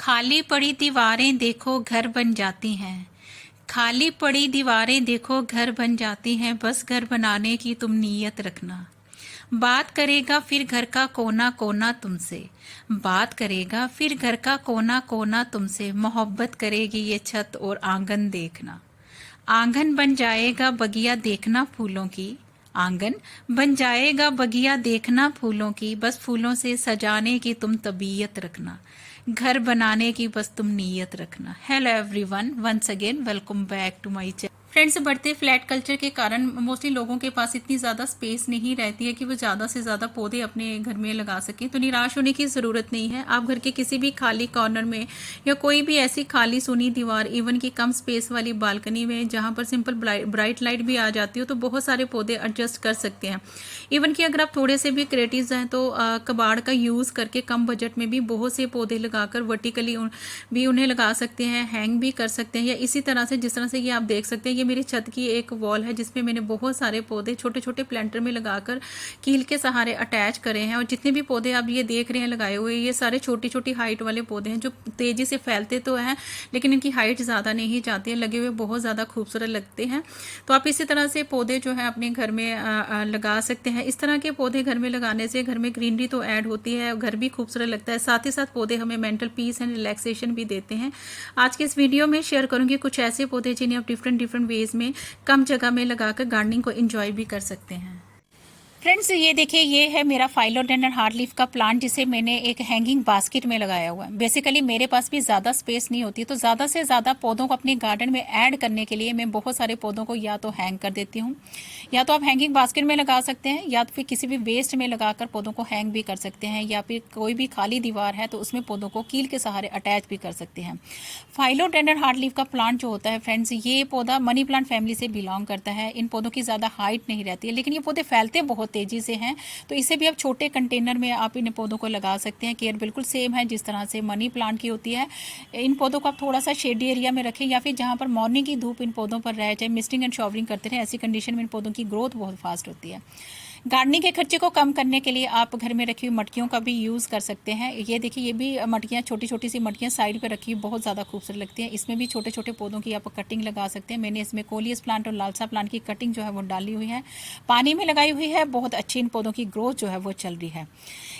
खाली पड़ी दीवारें देखो घर बन जाती हैं। खाली पड़ी दीवारें देखो घर बन जाती हैं, बस घर बनाने की तुम नीयत रखना। बात करेगा फिर घर का कोना कोना तुमसे। बात करेगा फिर घर का कोना कोना तुमसे। मोहब्बत करेगी ये छत और आंगन देखना। आंगन बन जाएगा बगिया देखना फूलों की। आंगन बन जाएगा बगिया देखना फूलों की, बस फूलों से सजाने की तुम तबीयत रखना। घर बनाने की बस तुम नीयत रखना। Hello everyone, once again welcome back to my channel. Friends, बढ़ते फ्लैट कल्चर के कारण मोस्टली लोगों के पास इतनी ज़्यादा स्पेस नहीं रहती है कि वो ज़्यादा से ज़्यादा पौधे अपने घर में लगा सकें। तो निराश होने की ज़रूरत नहीं है। आप घर के किसी भी खाली कॉर्नर में या कोई भी ऐसी खाली सुनी दीवार, इवन की कम स्पेस वाली बालकनी में जहाँ पर सिंपल ब्राइट लाइट भी आ जाती हो, तो बहुत सारे पौधे एडजस्ट कर सकते हैं। इवन कि अगर आप थोड़े से भी क्रिएटिव हैं तो कबाड़ का यूज़ करके कम बजट में भी बहुत से पौधे लगाकर वर्टिकली भी उन्हें लगा सकते हैं, हैंग भी कर सकते हैं। या इसी तरह से जिस तरह से ये आप देख सकते हैं, ये मेरी छत की एक वॉल है जिसमें मैंने बहुत सारे पौधे छोटे छोटे प्लांटर में लगाकर कील के सहारे अटैच करे हैं। और जितने भी पौधे आप ये देख रहे हैं लगाए हुए, ये सारे छोटी छोटी हाइट वाले पौधे हैं जो तेज़ी से फैलते तो हैं लेकिन इनकी हाइट ज़्यादा नहीं जाती है। लगे हुए बहुत ज़्यादा खूबसूरत लगते हैं। तो आप इसी तरह से पौधे जो है अपने घर में लगा सकते हैं। इस तरह के पौधे घर में लगाने से घर में ग्रीनरी तो ऐड होती है, घर भी खूबसूरत लगता है। साथ ही साथ पौधे हमें मेंटल पीस एंड रिलैक्सेशन भी देते हैं। आज के इस वीडियो में शेयर करूंगी कुछ ऐसे पौधे जिन्हें आप डिफरेंट वेज में कम जगह में लगाकर गार्डनिंग को एंजॉय भी कर सकते हैं। फ्रेंड्स, ये देखिए, ये है मेरा फाइलोडेंड्रन हार्डलीफ का प्लांट जिसे मैंने एक हैंगिंग बास्केट में लगाया हुआ है। बेसिकली मेरे पास भी ज़्यादा स्पेस नहीं होती, तो ज़्यादा से ज़्यादा पौधों को अपने गार्डन में ऐड करने के लिए मैं बहुत सारे पौधों को या तो हैंग कर देती हूँ, या तो आप हैंगिंग बास्केट में लगा सकते हैं, या फिर किसी भी वेस्ट में लगाकर पौधों को हैंग भी कर सकते हैं, या फिर कोई भी खाली दीवार है तो उसमें पौधों को कील के सहारे अटैच भी कर सकते हैं। फाइलोडेंड्रन हार्डलीफ का प्लांट जो होता है फ्रेंड्स, ये पौधा मनी प्लांट फैमिली से बिलोंग करता है। इन पौधों की ज़्यादा हाइट नहीं रहती है, लेकिन ये पौधे फैलते बहुत तेज़ी से हैं। तो इसे भी आप छोटे कंटेनर में आप इन पौधों को लगा सकते हैं। केयर बिल्कुल सेम है जिस तरह से मनी प्लांट की होती है। इन पौधों को आप थोड़ा सा शेडी एरिया में रखें, या फिर जहाँ पर मॉर्निंग की धूप इन पौधों पर रह जाए, मिस्टिंग एंड शॉवरिंग करते रहें। ऐसी कंडीशन में इन पौधों की ग्रोथ बहुत फास्ट होती है। गार्डनिंग के खर्चे को कम करने के लिए आप घर में रखी हुई मटकियों का भी यूज़ कर सकते हैं। ये देखिए, ये भी मटकियाँ, छोटी छोटी सी मटकियाँ साइड पर रखी हुई बहुत ज़्यादा खूबसूरत लगती हैं। इसमें भी छोटे छोटे पौधों की आप कटिंग लगा सकते हैं। मैंने इसमें कोलियस प्लांट और लालसा प्लांट की कटिंग जो है वो डाली हुई है, पानी में लगाई हुई है। बहुत अच्छी इन पौधों की ग्रोथ जो है वो चल रही है।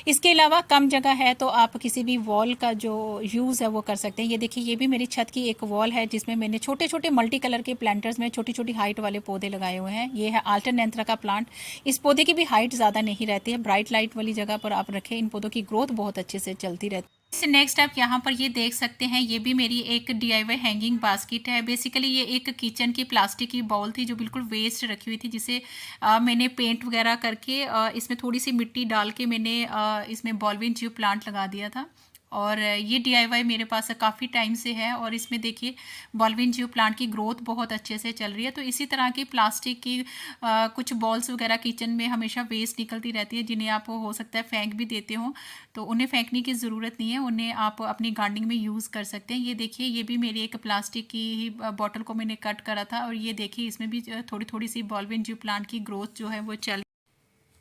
इसके अलावा कम जगह है तो आप किसी भी वॉल का जो यूज़ है वो कर सकते हैं। ये देखिए, ये भी मेरी छत की एक वॉल है जिसमें मैंने छोटे छोटे मल्टी कलर के प्लांटर्स में छोटी छोटी हाइट वाले पौधे लगाए हुए हैं। ये है अल्टरनेंथरा का प्लांट। इस पौधे की भी हाइट ज़्यादा नहीं रहती है। ब्राइट लाइट वाली जगह पर आप रखें, इन पौधों की ग्रोथ बहुत अच्छे से चलती रहती है। नेक्स्ट आप यहाँ पर ये देख सकते हैं, ये भी मेरी एक DIY हैंगिंग बास्केट है। बेसिकली ये एक किचन की प्लास्टिक की बाउल थी जो बिल्कुल वेस्ट रखी हुई थी, जिसे मैंने पेंट वगैरह करके इसमें थोड़ी सी मिट्टी डाल के मैंने इसमें बॉलविन ट्यूब प्लांट लगा दिया था। और ये DIY मेरे पास काफ़ी टाइम से है, और इसमें देखिए बॉलविन ट्यूब प्लांट की ग्रोथ बहुत अच्छे से चल रही है। तो इसी तरह की प्लास्टिक की कुछ बॉल्स वगैरह किचन में हमेशा वेस्ट निकलती रहती है, जिन्हें आप हो सकता है फेंक भी देते हो। तो उन्हें फेंकने की ज़रूरत नहीं है, उन्हें आप अपनी गार्डनिंग में यूज़ कर सकते हैं। ये देखिए, ये भी मेरी एक प्लास्टिक की ही बॉटल को मैंने कट करा था, और ये देखिए इसमें भी थोड़ी थोड़ी सी बॉलविन ट्यूब प्लांट की ग्रोथ जो है वो चल।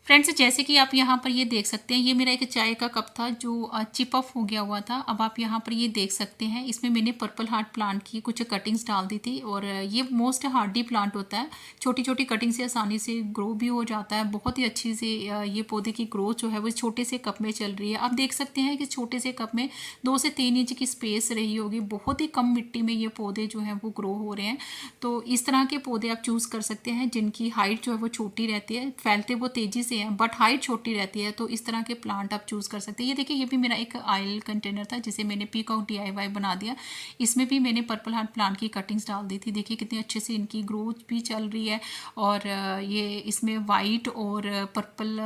फ्रेंड्स, जैसे कि आप यहाँ पर ये देख सकते हैं, ये मेरा एक चाय का कप था जो चिप ऑफ हो गया हुआ था। अब आप यहाँ पर ये देख सकते हैं, इसमें मैंने पर्पल हार्ट प्लांट की कुछ कटिंग्स डाल दी थी। और ये मोस्ट हार्डी प्लांट होता है, छोटी छोटी कटिंग से आसानी से ग्रो भी हो जाता है। बहुत ही अच्छी से ये पौधे की ग्रोथ जो है वो छोटे से कप में चल रही है। आप देख सकते हैं कि छोटे से कप में 2 से 3 इंच की स्पेस रही होगी। बहुत ही कम मिट्टी में ये पौधे जो हैं वो ग्रो हो रहे हैं। तो इस तरह के पौधे आप चूज़ कर सकते हैं जिनकी हाइट जो है वो छोटी रहती है, फैलते वो तेज़ी से हैं बट हाइट छोटी रहती है। तो इस तरह के प्लांट आप चूज़ कर सकते हैं। ये देखिए, ये भी मेरा एक ऑयल कंटेनर था जिसे मैंने पीकॉक DIY बना दिया। इसमें भी मैंने पर्पल हार्ट प्लांट की कटिंग्स डाल दी थी। देखिए कितने अच्छे से इनकी ग्रोथ भी चल रही है। और ये इसमें वाइट और पर्पल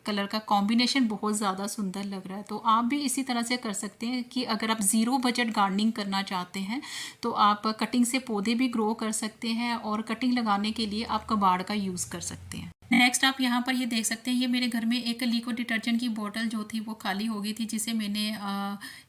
कलर का कॉम्बिनेशन बहुत ज़्यादा सुंदर लग रहा है। तो आप भी इसी तरह से कर सकते हैं कि अगर आप ज़ीरो बजट गार्डनिंग करना चाहते हैं तो आप कटिंग से पौधे भी ग्रो कर सकते हैं, और कटिंग लगाने के लिए आप कबाड़ का यूज़ कर सकते हैं। नेक्स्ट आप यहाँ पर ये देख सकते हैं, ये मेरे घर में एक लिक्विड डिटर्जेंट की बोतल जो थी वो खाली हो गई थी, जिसे मैंने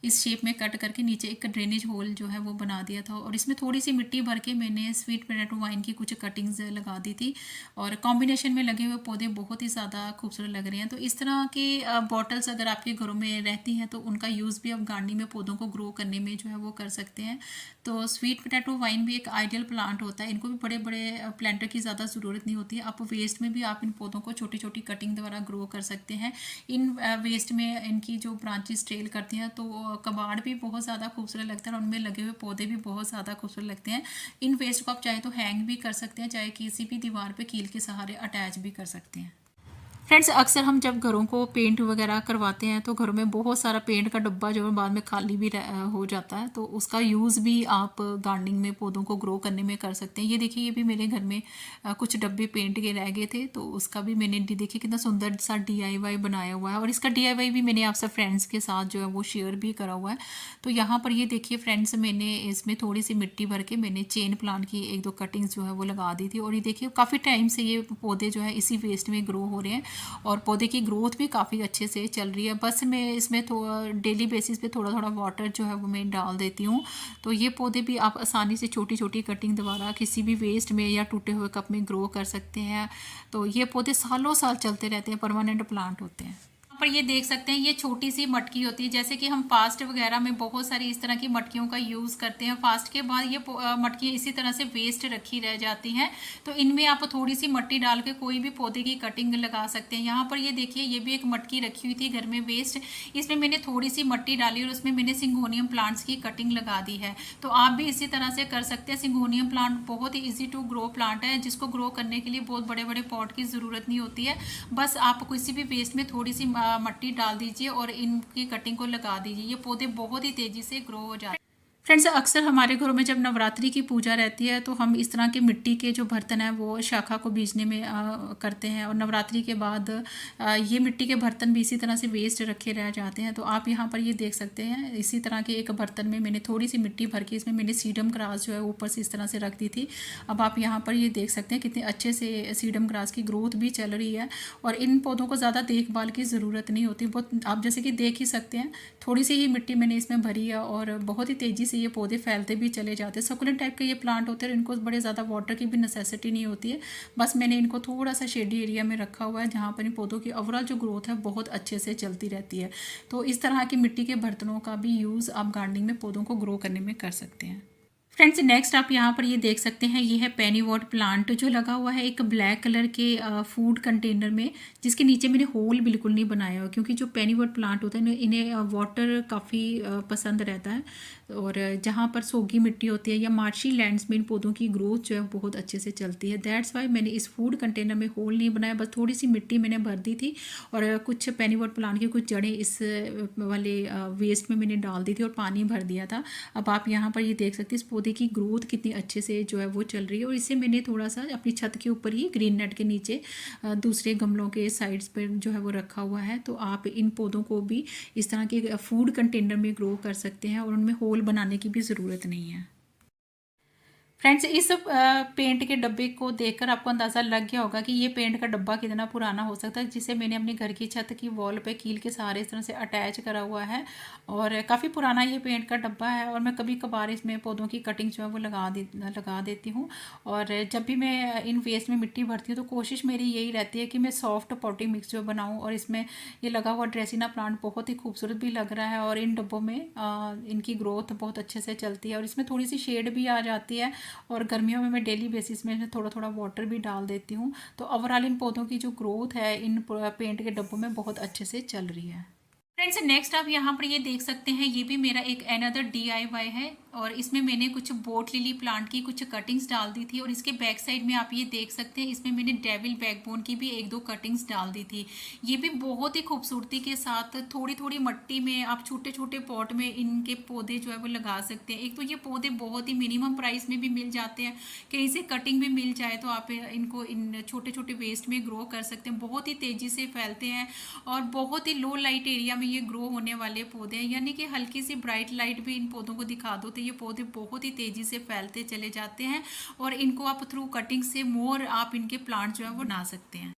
इस शेप में कट करके नीचे एक ड्रेनेज होल जो है वो बना दिया था, और इसमें थोड़ी सी मिट्टी भर के मैंने स्वीट पोटैटो वाइन की कुछ कटिंग्स लगा दी थी, और कॉम्बिनेशन में लगे हुए पौधे बहुत ही ज़्यादा खूबसूरत लग रहे हैं। तो इस तरह की बॉटल्स अगर आपके घरों में रहती हैं तो उनका यूज़ भी आप गार्डनिंग में पौधों को ग्रो करने में जो है वो कर सकते हैं। तो स्वीट पोटैटो वाइन भी एक आइडियल प्लांट होता है, इनको भी बड़े बड़े प्लांटर की ज़्यादा ज़रूरत नहीं होती है। आप वेस्ट में भी आप इन पौधों को छोटी छोटी कटिंग द्वारा ग्रो कर सकते हैं। इन वेस्ट में इनकी जो ब्रांचेस ट्रेल करती हैं तो कबाड़ भी बहुत ज़्यादा खूबसूरत लगता है, और उनमें लगे हुए पौधे भी बहुत ज़्यादा खूबसूरत लगते हैं। इन वेस्ट को आप चाहे तो हैंग भी कर सकते हैं, चाहे किसी भी दीवार पे कील के सहारे अटैच भी कर सकते हैं। फ्रेंड्स, अक्सर हम जब घरों को पेंट वगैरह करवाते हैं तो घरों में बहुत सारा पेंट का डब्बा जो है बाद में खाली भी हो जाता है, तो उसका यूज़ भी आप गार्डनिंग में पौधों को ग्रो करने में कर सकते हैं। ये देखिए, ये भी मेरे घर में कुछ डब्बे पेंट के रह गए थे, तो उसका भी मैंने देखिए कितना सुंदर सा DIY बनाया हुआ है, और इसका DIY भी मैंने आपसे फ्रेंड्स के साथ जो है वो शेयर भी करा हुआ है। तो यहाँ पर ये देखिए फ्रेंड्स, मैंने इसमें थोड़ी सी मिट्टी भर के मैंने चेन प्लांट की एक दो कटिंग्स जो है वो लगा दी थी, और ये देखिए काफ़ी टाइम से ये पौधे जो है इसी वेस्ट में ग्रो हो रहे हैं, और पौधे की ग्रोथ भी काफ़ी अच्छे से चल रही है। बस मैं इसमें डेली बेसिस पे थोड़ा थोड़ा वाटर जो है वो मैं डाल देती हूँ। तो ये पौधे भी आप आसानी से छोटी छोटी कटिंग द्वारा किसी भी वेस्ट में या टूटे हुए कप में ग्रो कर सकते हैं। तो ये पौधे सालों साल चलते रहते हैं, परमानेंट प्लांट होते हैं। पर ये देख सकते हैं, ये छोटी सी मटकी होती है, जैसे कि हम फास्ट वगैरह में बहुत सारी इस तरह की मटकियों का यूज़ करते हैं। फास्ट के बाद ये मटकियाँ इसी तरह से वेस्ट रखी रह जाती हैं, तो इनमें आप थोड़ी सी मिट्टी डाल के कोई भी पौधे की कटिंग लगा सकते हैं। यहाँ पर ये देखिए, ये भी एक मटकी रखी हुई थी घर में वेस्ट, इसमें मैंने थोड़ी सी मिट्टी डाली और उसमें मैंने सिंगोनियम प्लांट्स की कटिंग लगा दी है। तो आप भी इसी तरह से कर सकते हैं। सिंगोनियम प्लांट बहुत ही ईजी टू ग्रो प्लांट है, जिसको ग्रो करने के लिए बहुत बड़े बड़े पॉट की ज़रूरत नहीं होती है। बस आप किसी भी वेस्ट में थोड़ी सी मिट्टी डाल दीजिए और इनकी कटिंग को लगा दीजिए, ये पौधे बहुत ही तेजी से ग्रो हो जाते हैं। फ्रेंड्स, अक्सर हमारे घरों में जब नवरात्रि की पूजा रहती है तो हम इस तरह के मिट्टी के जो बर्तन हैं वो शाखा को बीजने में करते हैं, और नवरात्रि के बाद ये मिट्टी के बर्तन भी इसी तरह से वेस्ट रखे रह जाते हैं। तो आप यहाँ पर ये देख सकते हैं, इसी तरह के एक बर्तन में मैंने थोड़ी सी मिट्टी भर के इसमें मैंने सीडम ग्रास जो है ऊपर से इस तरह से रख दी थी। अब आप यहाँ पर ये देख सकते हैं कितने अच्छे से सीडम ग्रास की ग्रोथ भी चल रही है, और इन पौधों को ज़्यादा देखभाल की ज़रूरत नहीं होती। बहुत आप जैसे कि देख ही सकते हैं, थोड़ी सी ही मिट्टी मैंने इसमें भरी है और बहुत ही तेज़ी से ये पौधे फैलते भी चले जाते हैं। सकुलेंट टाइप के ये प्लांट होते हैं, इनको बड़े ज़्यादा वाटर की भी नेसेसिटी नहीं होती है। बस मैंने इनको थोड़ा सा शेडी एरिया में रखा हुआ है, जहाँ पर इन पौधों की ओवरऑल जो ग्रोथ है बहुत अच्छे से चलती रहती है। तो इस तरह की मिट्टी के बर्तनों का भी यूज़ आप गार्डनिंग में पौधों को ग्रो करने में कर सकते हैं। फ्रेंड्स, नेक्स्ट आप यहाँ पर ये देख सकते हैं, ये है पेनीवॉट प्लांट जो लगा हुआ है एक ब्लैक कलर के फूड कंटेनर में, जिसके नीचे मैंने होल बिल्कुल नहीं बनाया हुआ, क्योंकि जो पेनीवॉट प्लांट होता है इन्हें वाटर काफ़ी पसंद रहता है, और जहाँ पर सोगी मिट्टी होती है या मार्शी लैंड्स में इन पौधों की ग्रोथ जो है बहुत अच्छे से चलती है। दैट्स वाई मैंने इस फूड कंटेनर में होल नहीं बनाया, बस थोड़ी सी मिट्टी मैंने भर दी थी, और कुछ पेनीवॉट प्लांट की कुछ जड़ें इस वाले वेस्ट में मैंने डाल दी थी और पानी भर दिया था। अब आप यहाँ पर ये देख सकते हैं इस पौधे की ग्रोथ कितनी अच्छे से जो है वो चल रही है, और इसे मैंने थोड़ा सा अपनी छत के ऊपर ही ग्रीन नेट के नीचे दूसरे गमलों के साइड्स पर जो है वो रखा हुआ है। तो आप इन पौधों को भी इस तरह के फूड कंटेनर में ग्रो कर सकते हैं, और उनमें होल बनाने की भी ज़रूरत नहीं है। फ्रेंड्स, इस पेंट के डब्बे को देखकर आपको अंदाज़ा लग गया होगा कि ये पेंट का डब्बा कितना पुराना हो सकता है, जिसे मैंने अपने घर की छत की वॉल पे कील के सहारे इस तरह से अटैच करा हुआ है, और काफ़ी पुराना ये पेंट का डब्बा है। और मैं कभी कभार इसमें पौधों की कटिंग जो है वो लगा देती हूँ। और जब भी मैं इन वेस्ट में मिट्टी भरती हूँ तो कोशिश मेरी यही रहती है कि मैं सॉफ्ट पॉटिंग मिक्स जो बनाऊँ, और इसमें ये लगा हुआ ड्रेसिना प्लांट बहुत ही खूबसूरत भी लग रहा है, और इन डब्बों में इनकी ग्रोथ बहुत अच्छे से चलती है, और इसमें थोड़ी सी शेड भी आ जाती है, और गर्मियों में मैं डेली बेसिस में थोड़ा थोड़ा वाटर भी डाल देती हूँ। तो ओवरऑल इन पौधों की जो ग्रोथ है इन पेंट के डब्बों में बहुत अच्छे से चल रही है। फ्रेंड्स, नेक्स्ट आप यहाँ पर ये देख सकते हैं, ये भी मेरा एक अनदर DIY है, और इसमें मैंने कुछ बोट लिली प्लांट की कुछ कटिंग्स डाल दी थी, और इसके बैक साइड में आप ये देख सकते हैं इसमें मैंने डेविल बैकबोन की भी एक दो कटिंग्स डाल दी थी। ये भी बहुत ही खूबसूरती के साथ थोड़ी थोड़ी मिट्टी में आप छोटे छोटे पॉट में इनके पौधे जो है वो लगा सकते हैं। एक तो ये पौधे बहुत ही मिनिमम प्राइस में भी मिल जाते हैं, कहीं से कटिंग भी मिल जाए तो आप इनको इन छोटे छोटे वेस्ट में ग्रो कर सकते हैं। बहुत ही तेज़ी से फैलते हैं, और बहुत ही लो लाइट एरिया में ये ग्रो होने वाले पौधे हैं, यानी कि हल्की सी ब्राइट लाइट भी इन पौधों को दिखा दो तो ये पौधे बहुत ही तेजी से फैलते चले जाते हैं, और इनको आप थ्रू कटिंग से मोर आप इनके प्लांट जो है वो बना सकते हैं।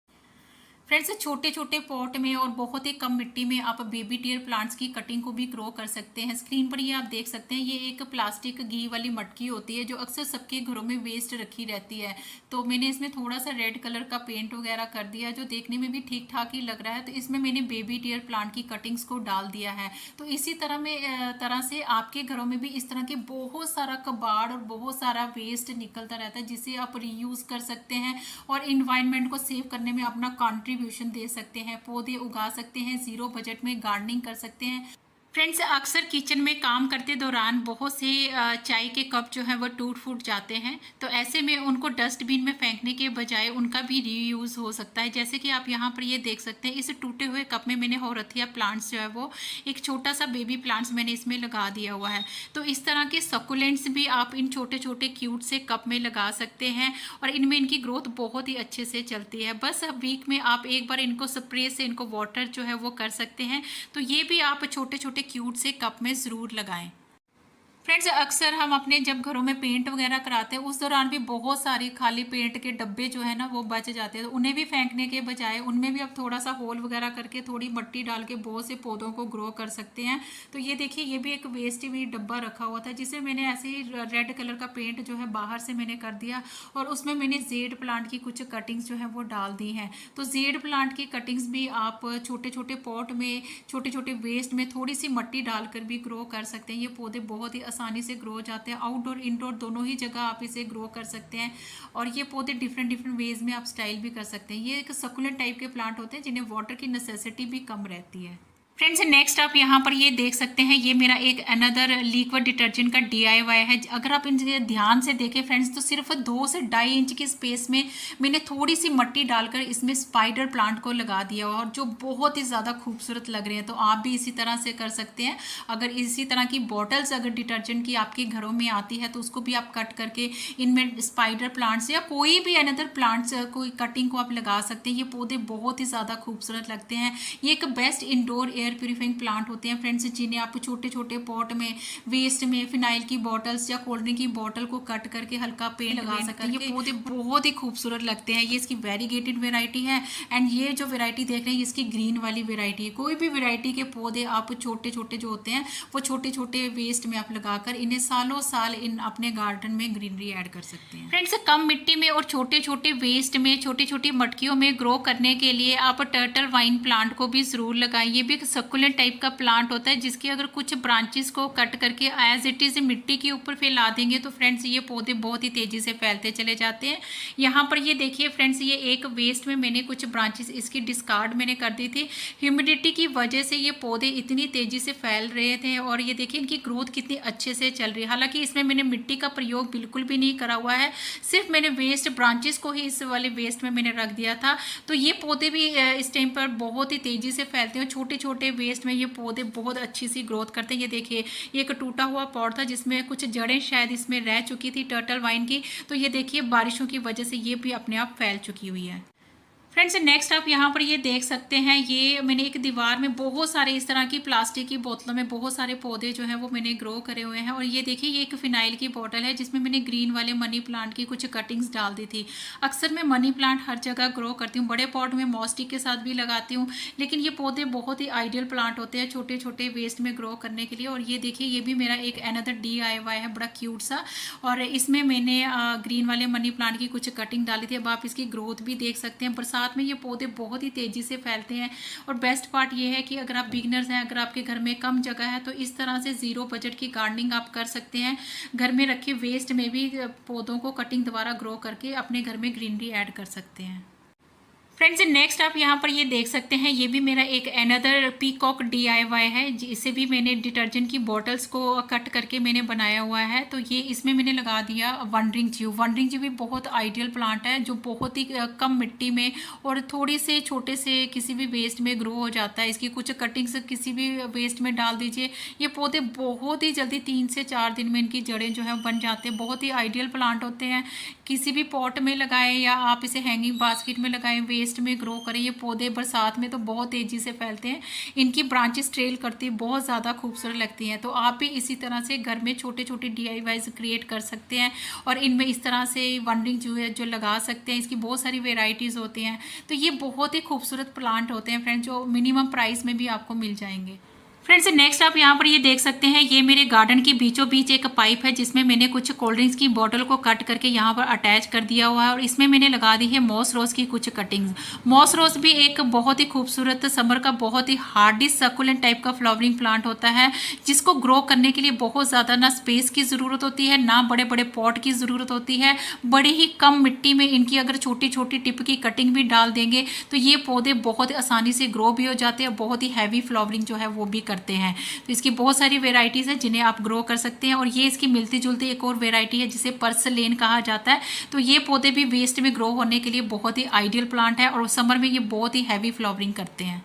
फ्रेंड्स, छोटे छोटे पॉट में और बहुत ही कम मिट्टी में आप बेबी टियर प्लांट्स की कटिंग को भी ग्रो कर सकते हैं। स्क्रीन पर ये आप देख सकते हैं, ये एक प्लास्टिक घी वाली मटकी होती है जो अक्सर सबके घरों में वेस्ट रखी रहती है। तो मैंने इसमें थोड़ा सा रेड कलर का पेंट वगैरह कर दिया जो देखने में भी ठीक ठाक ही लग रहा है। तो इसमें मैंने बेबी टियर प्लांट की कटिंग्स को डाल दिया है। तो इसी तरह से आपके घरों में भी इस तरह के बहुत सारा कबाड़ और बहुत सारा वेस्ट निकलता रहता है जिसे आप रीयूज कर सकते हैं और इन्वायरमेंट को सेव करने में अपना कंट्रीब्यूशन दे सकते हैं। पौधे उगा सकते हैं, जीरो बजट में गार्डनिंग कर सकते हैं। फ्रेंड्स, अक्सर किचन में काम करते दौरान बहुत से चाय के कप जो हैं वो टूट फूट जाते हैं। तो ऐसे में उनको डस्टबिन में फेंकने के बजाय उनका भी रीयूज़ हो सकता है। जैसे कि आप यहाँ पर ये देख सकते हैं, इस टूटे हुए कप में मैंने होरथिया प्लांट्स जो है वो एक छोटा सा बेबी प्लांट्स मैंने इसमें लगा दिया हुआ है। तो इस तरह के सकुलेंट्स भी आप इन छोटे छोटे क्यूट से कप में लगा सकते हैं और इनमें इनकी ग्रोथ बहुत ही अच्छे से चलती है। बस वीक में आप एक बार इनको स्प्रे से इनको वाटर जो है वो कर सकते हैं। तो ये भी आप छोटे छोटे क्यूट से कप में ज़रूर लगाएं। फ्रेंड्स, अक्सर हम अपने जब घरों में पेंट वगैरह कराते हैं उस दौरान भी बहुत सारी खाली पेंट के डब्बे जो है ना वो बच जाते हैं। तो उन्हें भी फेंकने के बजाय उनमें भी आप थोड़ा सा होल वगैरह करके थोड़ी मिट्टी डाल के बहुत से पौधों को ग्रो कर सकते हैं। तो ये देखिए, ये भी एक वेस्ट भी डब्बा रखा हुआ था जिसे मैंने ऐसे ही रेड कलर का पेंट जो है बाहर से मैंने कर दिया और उसमें मैंने जेड प्लांट की कुछ कटिंग्स जो है वो डाल दी हैं। तो जेड प्लांट की कटिंग्स भी आप छोटे छोटे पॉट में छोटे छोटे वेस्ट में थोड़ी सी मिट्टी डालकर भी ग्रो कर सकते हैं। ये पौधे बहुत ही आसानी से ग्रो हो जाते हैं। आउटडोर इंडोर दोनों ही जगह आप इसे ग्रो कर सकते हैं और ये पौधे डिफरेंट डिफरेंट वेज में आप स्टाइल भी कर सकते हैं। ये एक सकुलेंट टाइप के प्लांट होते हैं जिन्हें वाटर की नेसेसिटी भी कम रहती है। फ्रेंड्स, नेक्स्ट आप यहाँ पर ये देख सकते हैं, ये मेरा एक अनदर लिक्विड डिटर्जेंट का DIY है। अगर आप इनसे ध्यान से देखें फ्रेंड्स तो सिर्फ 2 से 2.5 इंच की स्पेस में मैंने थोड़ी सी मिट्टी डालकर इसमें स्पाइडर प्लांट को लगा दिया और जो बहुत ही ज़्यादा खूबसूरत लग रहे हैं। तो आप भी इसी तरह से कर सकते हैं। अगर इसी तरह की बॉटल्स अगर डिटर्जेंट की आपके घरों में आती है तो उसको भी आप कट करके इनमें स्पाइडर प्लांट्स या कोई भी अनदर प्लांट्स कोई कटिंग को आप लगा सकते हैं। ये पौधे बहुत ही ज़्यादा खूबसूरत लगते हैं। ये एक best indoor air purifying plant होते हैं फ्रेंड्स, जिन्हें आप छोटे छोटे पॉट में वेस्ट में फिनाइल की बॉटल्स या कोल्ड ड्रिंक की बॉटल को कट करके हल्का पेंट लगा सकते हैं। ये पौधे बहुत ही खूबसूरत लगते हैं। ये इसकी वेरीगेटेड वेराइटी है एंड ये जो वेराइटी देख रहे हैं इसकी ग्रीन वाली वेराइटी है। कोई भी वेराइटी के पौधे आप छोटे छोटे जो होते हैं वो छोटे छोटे वेस्ट में आप लगाकर इन्हें सालों साल इन अपने गार्डन में ग्रीनरी ऐड कर सकते हैं। फ्रेंड्स, कम मिट्टी में और छोटे छोटे वेस्ट में छोटी छोटी मटकियों में ग्रो करने के लिए आप टर्टल वाइन प्लांट को भी जरूर लगाएं। ये भी सकुलेंट टाइप का प्लांट होता है जिसकी अगर कुछ ब्रांचेस को कट करके एज इट इज मिट्टी के ऊपर फैला देंगे तो फ्रेंड्स ये पौधे बहुत ही तेजी से फैलते चले जाते हैं। यहाँ पर ये देखिए फ्रेंड्स, ये एक वेस्ट में मैंने कुछ ब्रांचेस इसकी डिस्कार्ड मैंने कर दी थी। ह्यूमिडिटी की वजह से ये पौधे इतनी तेजी से फैल रहे थे और ये देखिए इनकी ग्रोथ कितनी अच्छे से चल रही है। हालांकि इसमें मैंने मिट्टी का प्रयोग बिल्कुल भी नहीं करा हुआ है, सिर्फ मैंने वेस्ट ब्रांचेस को ही इस वाले वेस्ट में मैंने रख दिया था। तो ये पौधे भी इस टाइम पर बहुत ही तेजी से फैलते हैं। छोटे छोटे वेस्ट में ये पौधे बहुत अच्छी सी ग्रोथ करते हैं। ये देखिए, ये एक टूटा हुआ पॉट था जिसमें कुछ जड़ें शायद इसमें रह चुकी थी टर्टल वाइन की। तो ये देखिए बारिशों की वजह से ये भी अपने आप फैल चुकी हुई है। फ्रेंड्स, नेक्स्ट आप यहाँ पर ये देख सकते हैं, ये मैंने एक दीवार में बहुत सारे इस तरह की प्लास्टिक की बोतलों में बहुत सारे पौधे जो हैं वो मैंने ग्रो करे हुए हैं। और ये देखिए, ये एक फिनाइल की बोतल है जिसमें मैंने ग्रीन वाले मनी प्लांट की कुछ कटिंग्स डाल दी थी। अक्सर मैं मनी प्लांट हर जगह ग्रो करती हूँ, बड़े पॉट में मॉस्टिक के साथ भी लगाती हूँ, लेकिन ये पौधे बहुत ही आइडियल प्लांट होते हैं छोटे छोटे वेस्ट में ग्रो करने के लिए। और ये देखिए, ये भी मेरा एक अनदर DIY है, बड़ा क्यूट सा। और इसमें मैंने ग्रीन वाले मनी प्लांट की कुछ कटिंग डाली थी। अब आप इसकी ग्रोथ भी देख सकते हैं। बरसात में ये पौधे बहुत ही तेजी से फैलते हैं। और बेस्ट पार्ट ये है कि अगर आप बिगनर्स हैं, अगर आपके घर में कम जगह है तो इस तरह से जीरो बजट की गार्डनिंग आप कर सकते हैं। घर में रखे वेस्ट में भी पौधों को कटिंग द्वारा ग्रो करके अपने घर में ग्रीनरी ऐड कर सकते हैं। फ्रेंड्स, नेक्स्ट आप यहाँ पर ये देख सकते हैं, ये भी मेरा एक अनदर पीकॉक DIY है। इसे भी मैंने डिटर्जेंट की बॉटल्स को कट करके मैंने बनाया हुआ है। तो ये इसमें मैंने लगा दिया वंडरिंग च्यू। वंडरिंग च्यू भी बहुत आइडियल प्लांट है जो बहुत ही कम मिट्टी में और थोड़ी से छोटे से किसी भी वेस्ट में ग्रो हो जाता है। इसकी कुछ कटिंग्स किसी भी वेस्ट में डाल दीजिए, ये पौधे बहुत ही जल्दी 3 से 4 दिन में इनकी जड़ें जो है बन जाते हैं। बहुत ही आइडियल प्लांट होते हैं। किसी भी पॉट में लगाएं या आप इसे हैंगिंग बास्केट में लगाएं, वेस्ट वेस्ट में ग्रो करें। ये पौधे बरसात में तो बहुत तेज़ी से फैलते हैं, इनकी ब्रांचेस ट्रेल करती बहुत ज़्यादा खूबसूरत लगती हैं। तो आप भी इसी तरह से घर में छोटे छोटे DIYs क्रिएट कर सकते हैं और इनमें इस तरह से वनरिंग जो है जो लगा सकते हैं। इसकी बहुत सारी वेराइटीज़ होती हैं। तो ये बहुत ही खूबसूरत प्लांट होते हैं फ्रेंड्स, जो मिनिमम प्राइस में भी आपको मिल जाएंगे। फ्रेंड्स नेक्स्ट आप यहाँ पर ये देख सकते हैं, ये मेरे गार्डन के बीचों बीच एक पाइप है जिसमें मैंने कुछ कोल्ड ड्रिंक्स की बोतल को कट करके यहाँ पर अटैच कर दिया हुआ है और इसमें मैंने लगा दी है मॉस रोज की कुछ कटिंग्स। मॉस रोज भी एक बहुत ही खूबसूरत समर का बहुत ही हार्डी सकुलेंट टाइप का फ्लावरिंग प्लांट होता है, जिसको ग्रो करने के लिए बहुत ज़्यादा ना स्पेस की ज़रूरत होती है, ना बड़े बड़े पॉट की ज़रूरत होती है। बड़े ही कम मिट्टी में इनकी अगर छोटी छोटी टिप की कटिंग भी डाल देंगे तो ये पौधे बहुत आसानी से ग्रो भी हो जाते हैं, बहुत ही हैवी फ्लावरिंग जो है वो भी करते हैं। तो इसकी बहुत सारी वेराइटीज़ है जिन्हें आप ग्रो कर सकते हैं। और ये इसकी मिलती जुलती एक और वेराइटी है जिसे पर्सलेन कहा जाता है। तो ये पौधे भी वेस्ट में ग्रो होने के लिए बहुत ही आइडियल प्लांट है और समर में ये बहुत ही हैवी फ्लावरिंग करते हैं।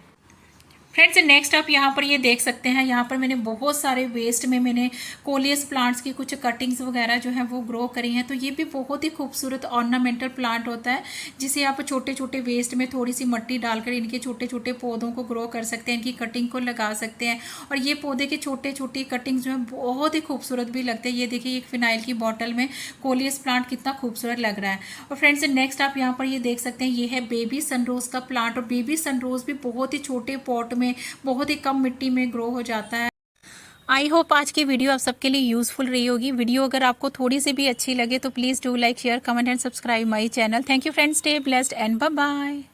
फ्रेंड्स नेक्स्ट आप यहाँ पर ये देख सकते हैं, यहाँ पर मैंने बहुत सारे वेस्ट में मैंने कोलियस प्लांट्स की कुछ कटिंग्स वगैरह जो है वो ग्रो करी हैं। तो ये भी बहुत ही खूबसूरत ऑर्नामेंटल प्लांट होता है, जिसे आप छोटे छोटे वेस्ट में थोड़ी सी मिट्टी डालकर इनके छोटे छोटे पौधों को ग्रो कर सकते हैं, इनकी कटिंग को लगा सकते हैं। और ये पौधे के छोटे छोटे कटिंग्स जो है बहुत ही खूबसूरत भी लगते हैं। ये देखिए एक फिनाइल की बॉटल में कोलियस प्लांट कितना खूबसूरत लग रहा है। और फ्रेंड्स नेक्स्ट आप यहाँ पर ये देख सकते हैं, ये है बेबी सनरोज का प्लांट। और बेबी सनरोज भी बहुत ही छोटे पॉट में बहुत ही कम मिट्टी में ग्रो हो जाता है। आई होप आज की वीडियो आप सबके लिए यूजफुल रही होगी। वीडियो अगर आपको थोड़ी सी भी अच्छी लगे तो please do like, share, comment and subscribe my channel. Thank you friends, stay blessed and bye bye.